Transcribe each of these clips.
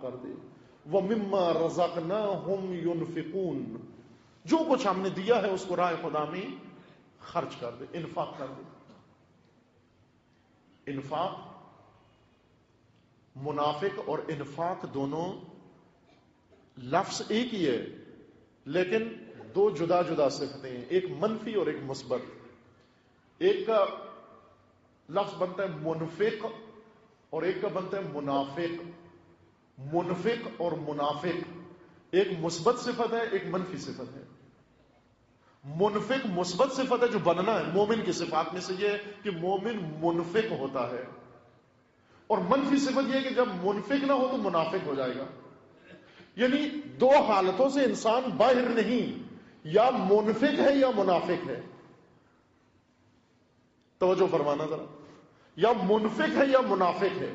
کر دے. وَمِمَّا رَزَقْنَاهُمْ يُنْفِقُونَ, جو کچھ ہم نے دیا ہے اس کو راہ خدا میں خرچ کر دے, انفاق کر دے. انفاق, منافق اور انفاق دونوں لفظ ایک ہی ہے لیکن دو جدا جدا صفتیں ہیں, ایک منفی اور ایک مثبت. ایک کا لفظ بنتا ہے منفق اور ایک کا بنتا ہے منافق. منفق اور منافق ایک مثبت صفت ہے, ایک منفی صفت ہے. منفق مثبت صفت ہے جو بننا ہے, مومن کی صفات میں سے یہ ہے کہ مومن منفق ہوتا ہے, اور منفی صفت یہ ہے کہ جب منفق نہ ہو تو منافق ہو جائے گا. یعنی دو حالتوں سے انسان باہر نہیں, یا منفق ہے یا منافق ہے. توجہ فرمانا ذرا, یا منفق ہے یا منافق ہے.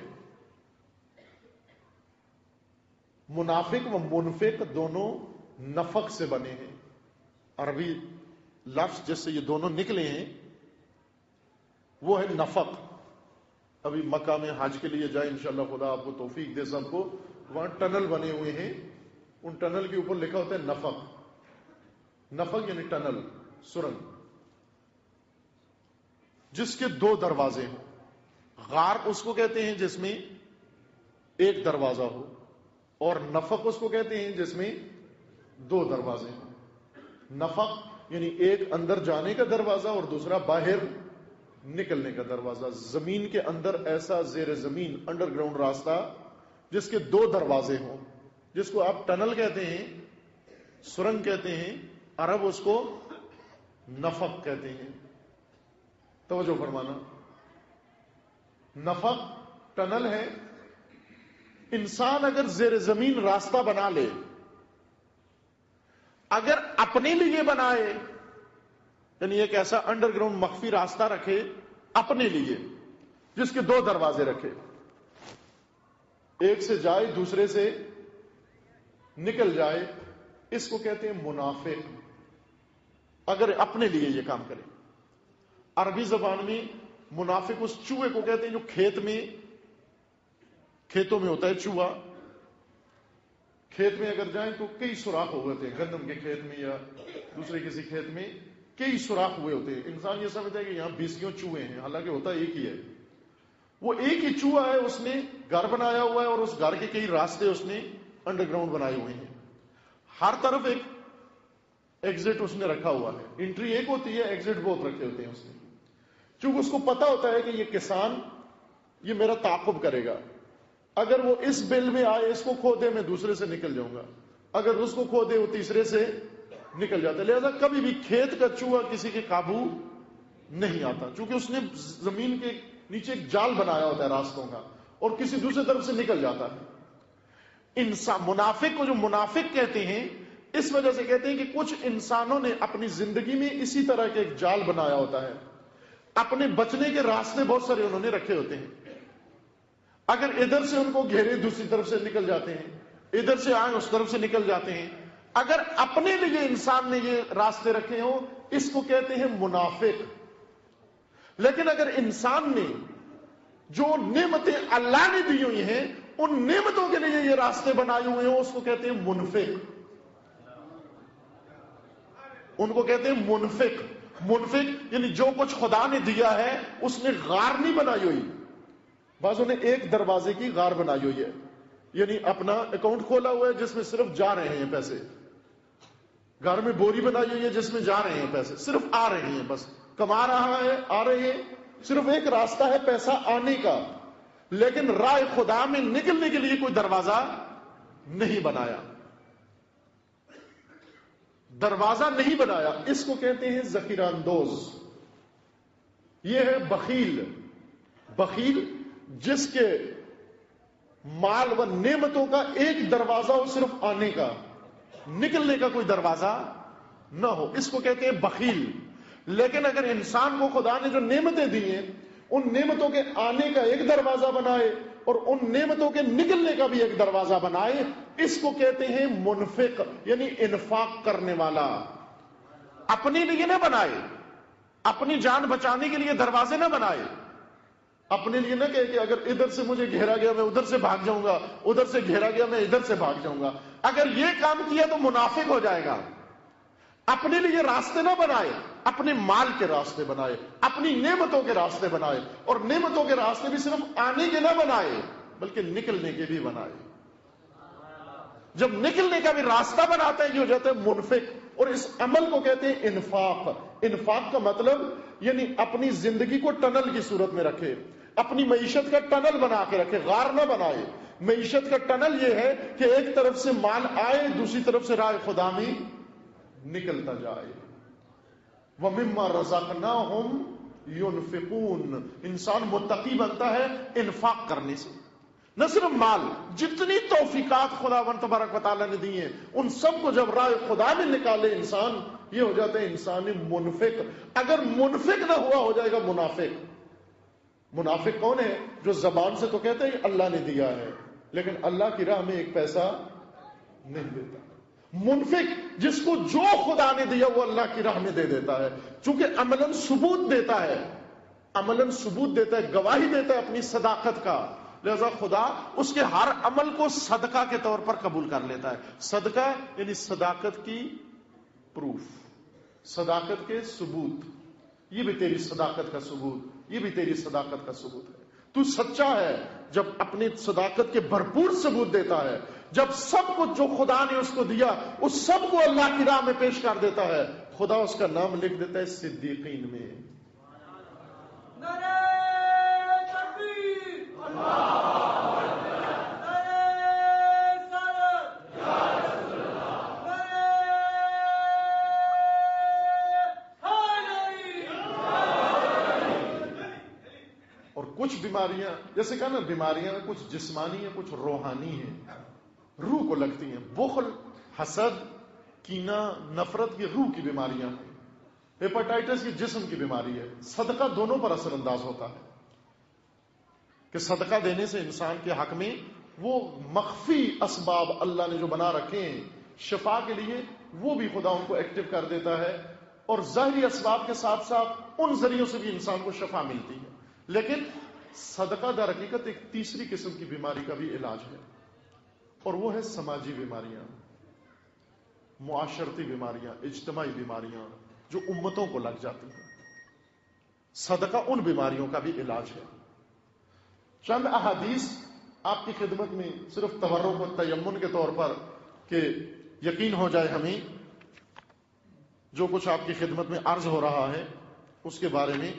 منافق و منفق دونوں نفق سے بنے ہیں. عربی لفظ جس سے یہ دونوں نکلے ہیں وہ ہے نفق. ابھی مکہ میں حج کے لیے جائیں انشاءاللہ, خدا آپ کو توفیق دے سب کو. وہاں ٹنل بنے ہوئے ہیں, ان ٹنل کے اوپر لکھا ہوتا ہے نفق. نفق یعنی ٹنل, سرنگ, جس کے دو دروازے ہوں. غار اس کو کہتے ہیں جس میں ایک دروازہ ہو, اور نفق اس کو کہتے ہیں جس میں دو دروازے ہوں. نفق یعنی ایک اندر جانے کا دروازہ اور دوسرا باہر نکلنے کا دروازہ. زمین کے اندر ایسا زیر زمین انڈر گراؤنڈ راستہ جس کے دو دروازے ہوں, جس کو آپ ٹنل کہتے ہیں, سرنگ کہتے ہیں, عرب اس کو نفق کہتے ہیں. توجہ فرمانا, نفق ٹنل ہے. انسان اگر زیر زمین راستہ بنا لے, اگر اپنے لیے بنائے, یعنی ایک ایسا انڈر گراؤنڈ مخفی راستہ رکھے اپنے لیے جس کے دو دروازے رکھے, ایک سے جائے دوسرے سے نکل جائے, اس کو کہتے ہیں منافق. اگر اپنے لیے یہ کام کرے. عربی زبان میں منافق اس چوہے کو کہتے ہیں جو کھیتوں میں ہوتا ہے چوہا. کھیت میں اگر جائیں تو کئی سوراخ ہوئے ہوتے ہیں, گندم کے کھیت میں یا دوسرے کسی کھیت میں کئی سوراخ ہوئے ہوتے ہیں. انسان یہ سمجھتا ہے کہ یہاں 20 چوہے ہیں, حالانکہ ہوتا ایک ہی ہے. وہ ایک ہی چوہا ہے, اس نے گھر بنایا ہوا ہے اور اس گھر کے کئی راستے اس نے انڈر گراؤنڈ بنائے ہوئے ہیں. ہر طرف ایک ایگزٹ اس نے رکھا ہوا ہے. انٹری ایک ہوتی ہے, ایگزٹ بہت رکھے ہوتے ہیں اس نے. چونکہ اس کو پتا ہوتا ہے کہ یہ کسان یہ میرا تعاقب کرے گا, اگر وہ اس بل میں آئے اس کو کھو دے میں دوسرے سے نکل جاؤں گا, اگر اس کو کھو دے وہ تیسرے سے نکل جاتا ہے. لہذا کبھی بھی کھیت کا چوہا کسی کے قابو نہیں آتا, چونکہ اس نے زمین کے نیچے ایک جال بنایا ہوتا ہے راستوں کا, اور کسی دوسرے طرف سے نکل جاتا ہے. انسان منافق کو جو منافق کہتے ہیں اس وجہ سے کہتے ہیں کہ کچھ انسانوں نے اپنی زندگی میں اسی طرح کے ایک جال بنایا ہوتا ہے. اپنے بچنے کے راستے بہت سارے انہوں نے رکھے ہوتے ہیں. اگر ادھر سے ان کو گھیرے دوسری طرف سے نکل جاتے ہیں, ادھر سے آئیں اس طرف سے نکل جاتے ہیں. اگر اپنے لیے انسان نے یہ راستے رکھے ہوں اس کو کہتے ہیں منافق. لیکن اگر انسان نے جو نعمتیں اللہ نے دی ہوئی ہیں ان نعمتوں کے لیے یہ راستے بنائے ہوئے ہوں اس کو کہتے ہیں منفق. ان کو کہتے ہیں منفق. منفق یعنی جو کچھ خدا نے دیا ہے اس نے غار نہیں بنائی ہوئی. بعضوں نے ایک دروازے کی غار بنائی ہوئی ہے, یعنی اپنا اکاؤنٹ کھولا ہوا ہے جس میں صرف جا رہے ہیں پیسے. گھر میں بوری بنائی ہوئی ہے جس میں جا رہے ہیں پیسے, صرف آ رہے ہیں, بس کما رہا ہے آ رہے ہیں. صرف ایک راستہ ہے پیسہ آنے کا, لیکن راہ خدا میں نکلنے کے لیے کوئی دروازہ نہیں بنایا. دروازہ نہیں بنایا, اس کو کہتے ہیں ذخیرہ اندوز. یہ ہے بخیل. بخیل جس کے مال و نعمتوں کا ایک دروازہ ہو, صرف آنے کا, نکلنے کا کوئی دروازہ نہ ہو, اس کو کہتے ہیں بخیل. لیکن اگر انسان کو خدا نے جو نعمتیں دی ہیں ان نعمتوں کے آنے کا ایک دروازہ بنائے اور ان نعمتوں کے نکلنے کا بھی ایک دروازہ بنائے, اس کو کہتے ہیں منفق, یعنی انفاق کرنے والا. اپنے لیے نہ بنائے, اپنی جان بچانے کے لیے دروازے نہ بنائے, اپنے لیے نہ کہے کہ اگر ادھر سے مجھے گھیرا گیا میں ادھر سے بھاگ جاؤں گا، ادھر سے گھیرا گیا میں ادھر سے بھاگ جاؤں گا. اگر یہ کام کیا تو منافق ہو جائے گا. اپنے لیے راستے نہ بنائے، اپنے مال کے راستے بنائے، اپنی نعمتوں کے راستے بنائے، اور نعمتوں کے راستے بھی صرف آنے کے نہ بنائے بلکہ نکلنے کے بھی بنائے. جب نکلنے کا بھی راستہ بناتے ہیں یہ ہو جاتا ہے منفق. اور اس عمل کو کہتے ہیں انفاق. انفاق کا مطلب یعنی اپنی زندگی کو ٹنل کی صورت میں رکھے، اپنی معیشت کا ٹنل بنا کے رکھے، غار نہ بنائے. معیشت کا ٹنل یہ ہے کہ ایک طرف سے مال آئے، دوسری طرف سے راہ خدا میں نکلتا جائے. وَمِمَّا رَزَقْنَاهُمْ يُنْفِقُونَ. انسان متقی بنتا ہے انفاق کرنے سے. نہ صرف مال، جتنی توفیقات خداوند تبارک و تعالیٰ نے دی ہیں ان سب کو جب راہ خدا میں نکالے انسان، یہ ہو جاتا ہے انسان منفق. اگر منفق نہ ہوا ہو جائے گا منافق. منافق کون ہے؟ جو زبان سے تو کہتے ہیں اللہ نے دیا ہے لیکن اللہ کی راہ میں ایک پیسہ نہیں دیتا. منفق جس کو جو خدا نے دیا وہ اللہ کی راہ میں دے دیتا ہے، چونکہ عملاً ثبوت دیتا ہے، عملاً ثبوت دیتا ہے، گواہی دیتا ہے اپنی صداقت کا. لہذا خدا اس کے ہر عمل کو صدقہ کے طور پر قبول کر لیتا ہے. صدقہ یعنی صداقت کی پروف، صداقت کے ثبوت. یہ بھی تیری صداقت کا ثبوت، یہ بھی تیری صداقت کا ثبوت ہے. تو سچا ہے جب اپنی صداقت کے بھرپور ثبوت دیتا ہے، جب سب کچھ جو خدا نے اس کو دیا اس سب کو اللہ کی راہ میں پیش کر دیتا ہے، خدا اس کا نام لکھ دیتا ہے صدیقین میں. اور کچھ بیماریاں جیسے کہا نا، بیماریاں کچھ جسمانی ہیں کچھ روحانی ہیں، روح کو لگتی ہیں. بخل، حسد، کینہ، نفرت یہ روح کی بیماریاں ہیں. ہیپاٹائٹس یہ جسم کی بیماری ہے. صدقہ دونوں پر اثر انداز ہوتا ہے کہ صدقہ دینے سے انسان کے حق میں وہ مخفی اسباب اللہ نے جو بنا رکھے ہیں شفا کے لیے وہ بھی خدا ان کو ایکٹیو کر دیتا ہے، اور ظاہری اسباب کے ساتھ ساتھ ان ذریعوں سے بھی انسان کو شفا ملتی ہے. لیکن صدقہ در حقیقت ایک تیسری قسم کی بیماری کا بھی علاج ہے، اور وہ ہے سماجی بیماریاں، معاشرتی بیماریاں، اجتماعی بیماریاں جو امتوں کو لگ جاتی ہیں. صدقہ ان بیماریوں کا بھی علاج ہے. چند احادیث آپ کی خدمت میں صرف تبرک و تیمن کے طور پر کہ یقین ہو جائے ہمیں جو کچھ آپ کی خدمت میں عرض ہو رہا ہے اس کے بارے میں.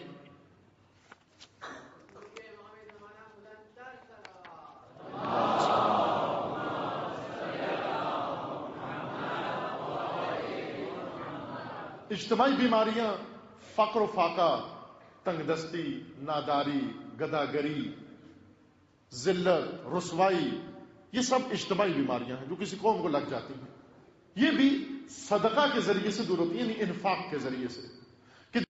اجتماعی بیماریاں فقر و فاقہ، تنگ دستی، ناداری، گداگری، ذلت، رسوائی، یہ سب اجتماعی بیماریاں ہیں جو کسی قوم کو لگ جاتی ہیں. یہ بھی صدقہ کے ذریعے سے دور ہوتی ہیں، یعنی انفاق کے ذریعے سے.